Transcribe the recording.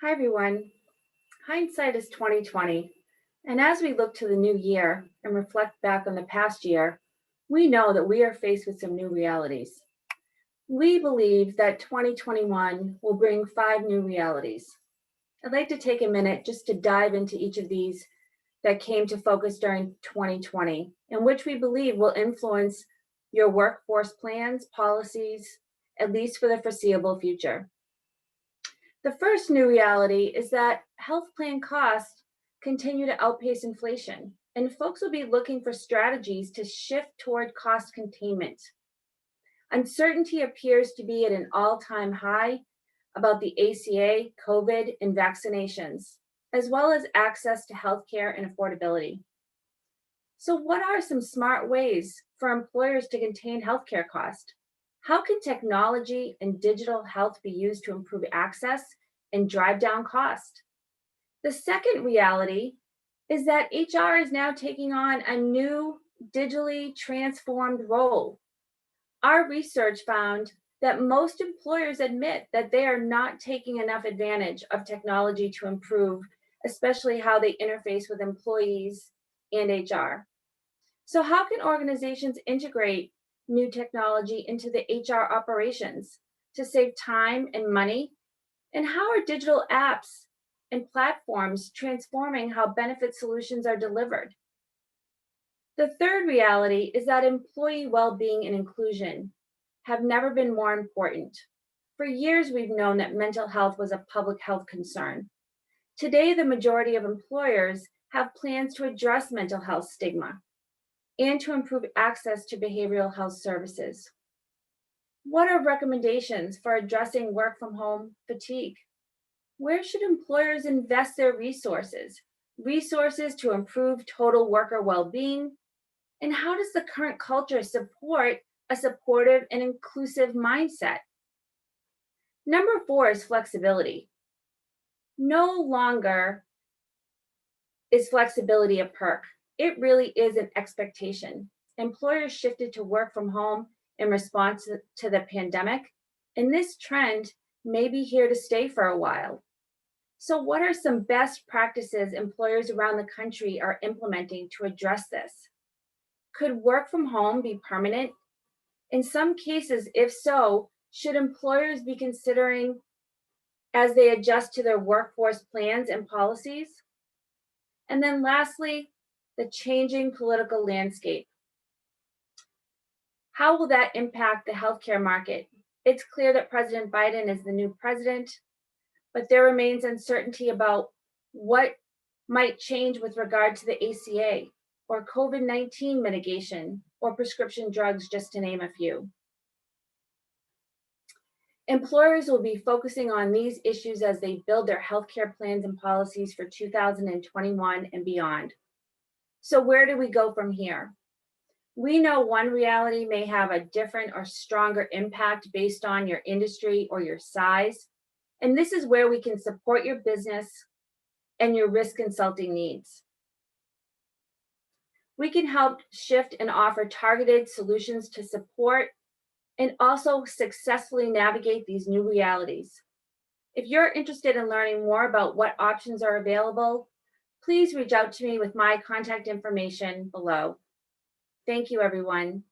Hi everyone. Hindsight is 2020. And as we look to the new year and reflect back on the past year, we know that we are faced with some new realities. We believe that 2021 will bring five new realities. I'd like to take a minute just to dive into each of these that came to focus during 2020, and which we believe will influence your workforce plans, policies, at least for the foreseeable future. The first new reality is that health plan costs continue to outpace inflation, and folks will be looking for strategies to shift toward cost containment. Uncertainty appears to be at an all time high about the ACA, COVID, and vaccinations, as well as access to healthcare and affordability. So, what are some smart ways for employers to contain healthcare costs? How can technology and digital health be used to improve access and drive down cost? The second reality is that HR is now taking on a new digitally transformed role. Our research found that most employers admit that they are not taking enough advantage of technology to improve, especially how they interface with employees and HR. So, how can organizations integrate new technology into the HR operations to save time and money? And how are digital apps and platforms transforming how benefit solutions are delivered? The third reality is that employee well-being and inclusion have never been more important. For years, we've known that mental health was a public health concern. Today, the majority of employers have plans to address mental health stigma and to improve access to behavioral health services. What are recommendations for addressing work from home fatigue? Where should employers invest their resources? Resources to improve total worker well-being? And how does the current culture support a supportive and inclusive mindset? Number four is flexibility. No longer is flexibility a perk. It really is an expectation. Employers shifted to work from home in response to the pandemic, and this trend may be here to stay for a while. So, what are some best practices employers around the country are implementing to address this? Could work from home be permanent? In some cases, if so, should employers be considering as they adjust to their workforce plans and policies? And then lastly, the changing political landscape. How will that impact the healthcare market? It's clear that President Biden is the new president, but there remains uncertainty about what might change with regard to the ACA or COVID-19 mitigation or prescription drugs, just to name a few. Employers will be focusing on these issues as they build their healthcare plans and policies for 2021 and beyond. So, where do we go from here? We know one reality may have a different or stronger impact based on your industry or your size. And this is where we can support your business and your risk consulting needs. We can help shift and offer targeted solutions to support and also successfully navigate these new realities. If you're interested in learning more about what options are available, please reach out to me with my contact information below. Thank you, everyone.